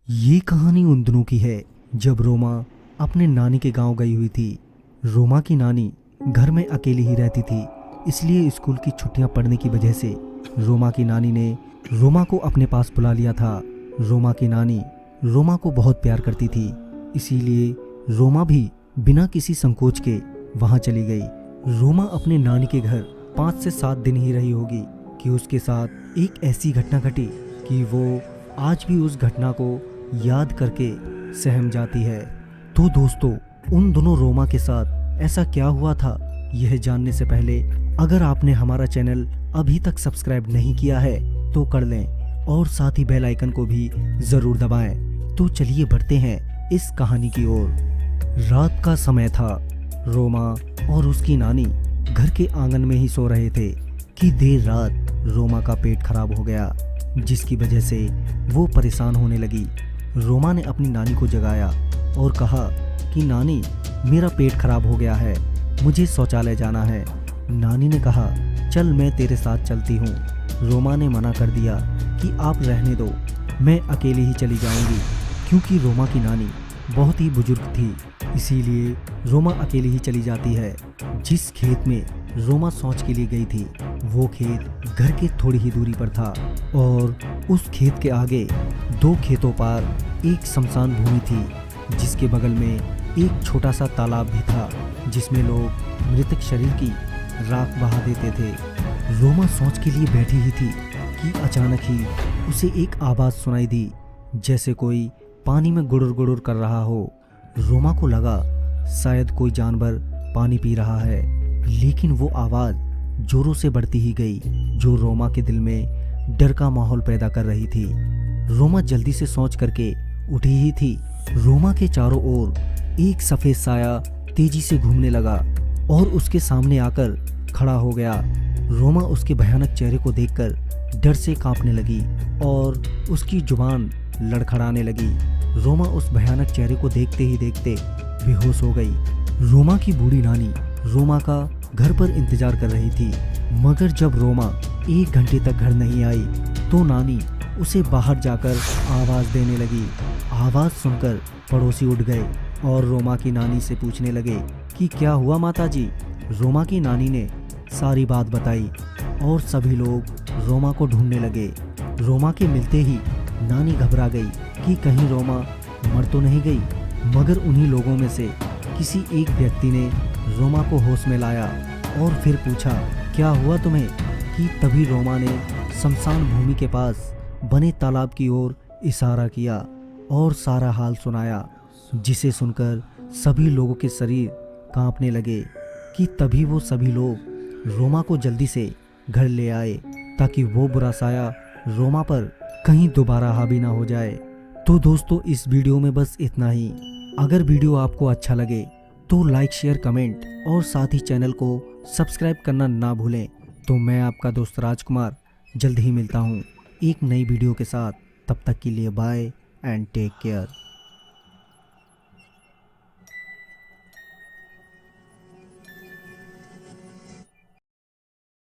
ये कहानी उन दिनों की है जब रोमा अपने नानी के गांव गई हुई थी। रोमा की नानी घर में अकेली ही रहती थी, इसलिए स्कूल की छुट्टियां पड़ने की वजह से रोमा की नानी ने रोमा को अपने पास बुला लिया था। रोमा की नानी रोमा को बहुत प्यार करती थी, इसीलिए रोमा भी बिना किसी संकोच के वहां चली गई। रोमा अपने नानी के घर 5 से 7 दिन ही रही होगी कि उसके साथ एक ऐसी घटना घटी कि वो आज भी उस घटना को याद करके सहम जाती है। तो दोस्तों, उन दोनों रोमा के साथ ऐसा क्या हुआ था, यह जानने से पहले अगर आपने हमारा चैनल अभी तक सब्सक्राइब नहीं किया है तो कर लें और साथ ही बेल आइकन को भी ज़रूर दबाएं। तो चलिए बढ़ते हैं इस कहानी की ओर। रात का समय था। रोमा और उसकी नानी घर के आंगन में ही सो रहे थे कि देर रात रोमा का पेट खराब हो गया, जिसकी वजह से वो परेशान होने लगी। रोमा ने अपनी नानी को जगाया और कहा कि नानी, मेरा पेट खराब हो गया है, मुझे शौचालय जाना है। नानी ने कहा, चल मैं तेरे साथ चलती हूँ। रोमा ने मना कर दिया कि आप रहने दो, मैं अकेली ही चली जाऊंगी, क्योंकि रोमा की नानी बहुत ही बुजुर्ग थी, इसीलिए रोमा अकेली ही चली जाती है। जिस खेत में रोमा शौच के लिए गई थी वो खेत घर के थोड़ी ही दूरी पर था और उस खेत के आगे 2 खेतों पर एक शमशान भूमि थी, जिसके बगल में एक छोटा सा तालाब भी था जिसमें लोग मृतक शरीर की राख बहा देते थे। रोमा शौच के लिए बैठी ही थी कि अचानक ही उसे एक आवाज़ सुनाई दी, जैसे कोई पानी में गुड़ुर गुड़ुर कर रहा हो। रोमा को लगा शायद कोई जानवर पानी पी रहा है, लेकिन वो आवाज़ जोरों से बढ़ती ही गई, जो रोमा के दिल में डर का माहौल पैदा कर रही थी। रोमा जल्दी से सोच करके उठी ही थी। रोमा के चारों ओर एक सफ़ेद साया तेजी से घूमने लगा और उसके सामने आकर खड़ा हो गया। रोमा उसके भयानक चेहरे को देखकर डर से कांपने लगी और उसकी जुबान लड़खड़ाने लगी। रोमा उस भयानक चेहरे को देखते ही देखते बेहोश हो गई। रोमा की बूढ़ी नानी रोमा का घर पर इंतजार कर रही थी, मगर जब रोमा 1 घंटे तक घर नहीं आई तो नानी उसे बाहर जाकर आवाज़ देने लगी। आवाज़ सुनकर पड़ोसी उठ गए और रोमा की नानी से पूछने लगे कि क्या हुआ माताजी। रोमा की नानी ने सारी बात बताई और सभी लोग रोमा को ढूंढने लगे। रोमा के मिलते ही नानी घबरा गई कि कहीं रोमा मर तो नहीं गई, मगर उन्हीं लोगों में से किसी एक व्यक्ति ने रोमा को होश में लाया और फिर पूछा, क्या हुआ तुम्हें। कि तभी रोमा ने शमशान भूमि के पास बने तालाब की ओर इशारा किया और सारा हाल सुनाया, जिसे सुनकर सभी लोगों के शरीर कांपने लगे। कि तभी वो सभी लोग रोमा को जल्दी से घर ले आए ताकि वो बुरा साया रोमा पर कहीं दोबारा हावी ना हो जाए। तो दोस्तों, इस वीडियो में बस इतना ही। अगर वीडियो आपको अच्छा लगे तो लाइक, शेयर, कमेंट और साथ ही चैनल को सब्सक्राइब करना ना भूलें। तो मैं आपका दोस्त राजकुमार जल्द ही मिलता हूँ एक नई वीडियो के साथ। तब तक के लिए बाय एंड टेक केयर।